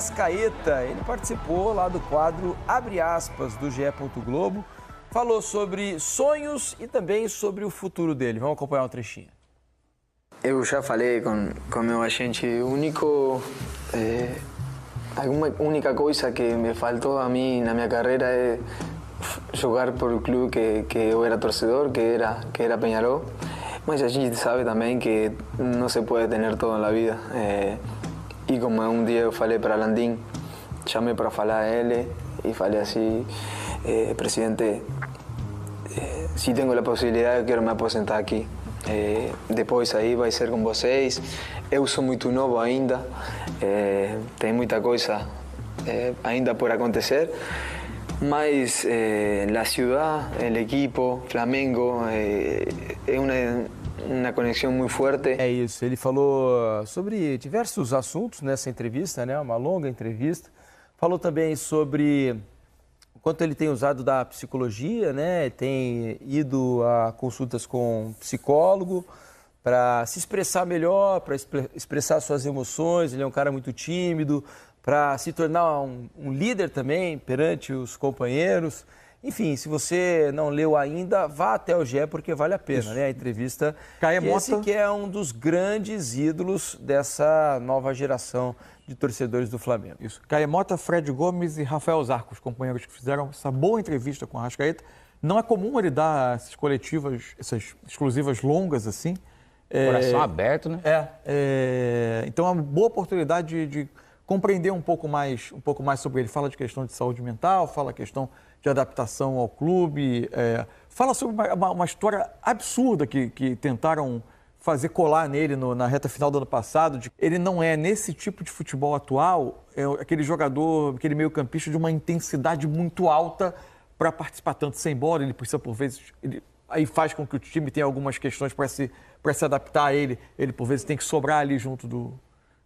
Arrascaeta, ele participou lá do quadro Abre Aspas do GE. Globo, falou sobre sonhos e também sobre o futuro dele. Vamos acompanhar um trechinho. Eu já falei com meu agente único, a única coisa que me faltou a mim na minha carreira é jogar por o clube que eu era torcedor, que era Peñarol, mas a gente sabe também que não se pode ter tudo na vida. E como um dia eu falei para Landim, chamei para falar a ele e falei assim, presidente, se tenho a possibilidade, eu quero me aposentar aqui. Depois aí vai ser com vocês. Eu sou muito novo ainda, tem muita coisa ainda por acontecer, mas a cidade, o equipo, Flamengo, é uma conexão muito forte. É isso, ele falou sobre diversos assuntos nessa entrevista, né? Uma longa entrevista. Falou também sobre o quanto ele tem usado da psicologia, né? Tem ido a consultas com psicólogo para se expressar melhor, para expressar suas emoções. Ele é um cara muito tímido, para se tornar um líder também perante os companheiros. Enfim, se você não leu ainda, vá até o GE porque vale a pena, né? A entrevista. Esse que é um dos grandes ídolos dessa nova geração de torcedores do Flamengo. Isso. Caemota, Fred Gomes e Rafael Zarco, os companheiros que fizeram essa boa entrevista com o Arrascaeta. Não é comum ele dar essas coletivas, essas exclusivas longas assim. Coração aberto, né? Então é uma boa oportunidade de compreender um pouco mais sobre ele. Fala de questão de saúde mental, fala questão de adaptação ao clube, fala sobre uma história absurda que tentaram fazer colar nele na reta final do ano passado. Ele não é, nesse tipo de futebol atual, aquele jogador, aquele meio-campista de uma intensidade muito alta para participar tanto sem bola. Ele precisa, por vezes, aí faz com que o time tenha algumas questões para se adaptar a ele. Ele, por vezes, tem que sobrar ali junto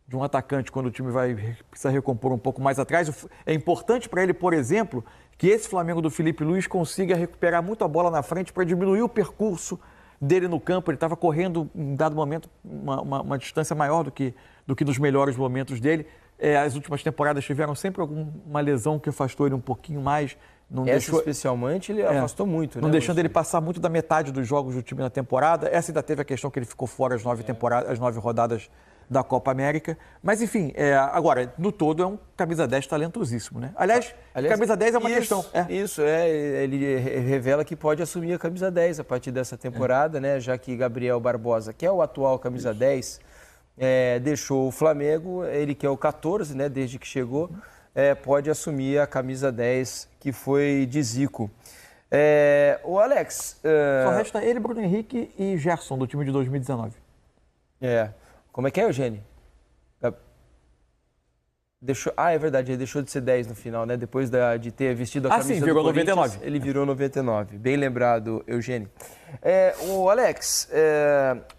de um atacante quando o time precisa recompor um pouco mais atrás. É importante para ele, por exemplo, que esse Flamengo do Felipe Luiz consiga recuperar muito a bola na frente para diminuir o percurso dele no campo. Ele estava correndo, em dado momento, uma distância maior do que nos melhores momentos dele. As últimas temporadas tiveram sempre alguma lesão que afastou ele um pouquinho mais. Especialmente, ele afastou muito. Não deixando ele passar muito da metade dos jogos do time na temporada. Essa ainda teve a questão que ele ficou fora as 9 rodadas da Copa América. Mas, enfim, agora, no todo, é um camisa 10 talentosíssimo, né? Aliás, camisa 10 é uma questão. Ele revela que pode assumir a camisa 10 a partir dessa temporada, né? Já que Gabriel Barbosa, que é o atual camisa 10, deixou o Flamengo, ele que é o 14, né? Desde que chegou, pode assumir a camisa 10, que foi de Zico. O Alex... Só resta ele, Bruno Henrique e Gerson, do time de 2019. Como é que é, Eugênio? É verdade, ele deixou de ser 10 no final, né? Depois de ter vestido a camisa do Corinthians, 99. Ele virou 99. Bem lembrado, Eugênio. O Alex,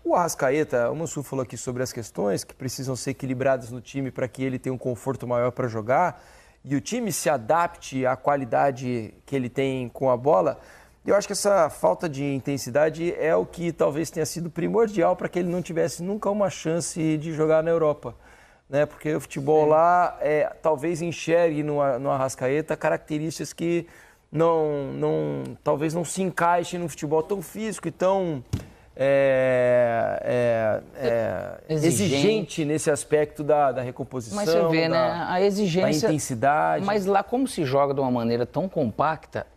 o Arrascaeta, o Mansur falou aqui sobre as questões que precisam ser equilibradas no time para que ele tenha um conforto maior para jogar e o time se adapte à qualidade que ele tem com a bola. Eu acho que essa falta de intensidade é o que talvez tenha sido primordial para que ele não tivesse nunca uma chance de jogar na Europa, né? Porque o futebol lá talvez enxergue no Arrascaeta características que talvez não se encaixem no futebol tão físico e tão exigente nesse aspecto da recomposição. Mas você vê, né? A exigência, da intensidade. Mas lá, como se joga de uma maneira tão compacta,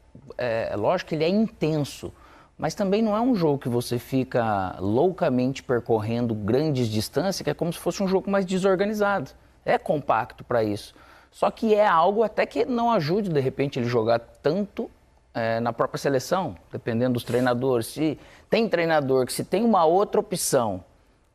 lógico que ele é intenso, mas também não é um jogo que você fica loucamente percorrendo grandes distâncias, que é como se fosse um jogo mais desorganizado. É compacto para isso. Só que é algo até que não ajude, de repente, ele jogar tanto na própria seleção, dependendo dos treinadores. Se tem treinador que se tem uma outra opção,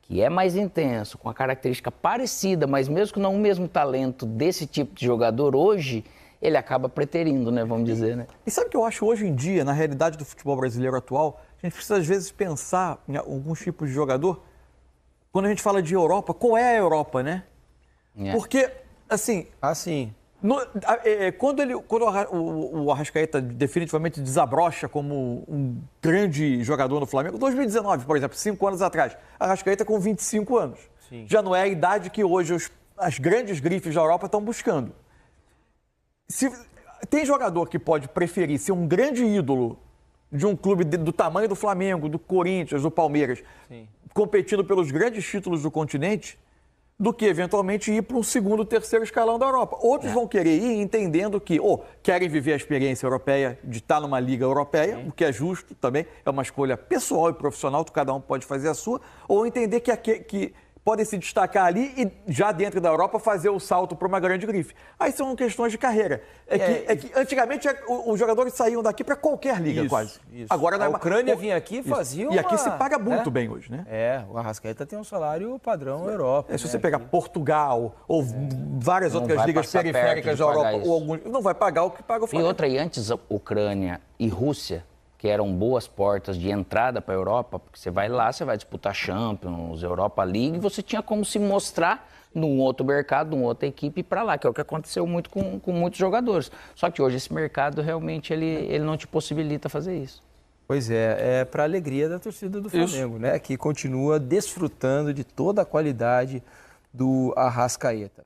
que é mais intenso, com a característica parecida, mas mesmo que não o mesmo talento desse tipo de jogador, hoje ele acaba preterindo, né, vamos dizer, né? E sabe o que eu acho hoje em dia, na realidade do futebol brasileiro atual? A gente precisa, às vezes, pensar em alguns tipos de jogador. Quando a gente fala de Europa, qual é a Europa, né? Porque, assim... Quando o Arrascaeta definitivamente desabrocha como um grande jogador no Flamengo, 2019, por exemplo, 5 anos atrás, Arrascaeta com 25 anos. Sim. Já não é a idade que hoje as grandes grifes da Europa estão buscando. Se tem jogador que pode preferir ser um grande ídolo de um clube do tamanho do Flamengo, do Corinthians, do Palmeiras, sim, competindo pelos grandes títulos do continente, do que eventualmente ir para um segundo, terceiro escalão da Europa. Outros vão querer ir entendendo que querem viver a experiência europeia de estar numa liga europeia, o que é justo também, é uma escolha pessoal e profissional, que cada um pode fazer a sua, ou entender que podem se destacar ali e já dentro da Europa fazer o salto para uma grande grife. Aí são questões de carreira. É que antigamente os jogadores saíam daqui para qualquer liga, quase. Isso. Agora, a Ucrânia vinha aqui e fazia E aqui se paga muito bem hoje, né? O Arrascaeta tem um salário padrão Europa. Se você pegar Portugal ou várias outras ligas periféricas da Europa, não vai pagar o que paga o Flamengo. E outra, e antes Ucrânia e Rússia, que eram boas portas de entrada para a Europa, porque você vai lá, você vai disputar Champions, Europa League, e você tinha como se mostrar num outro mercado, numa outra equipe para lá, que é o que aconteceu muito com muitos jogadores. Só que hoje esse mercado realmente ele não te possibilita fazer isso. Pois é para a alegria da torcida do Flamengo, né? Que continua desfrutando de toda a qualidade do Arrascaeta.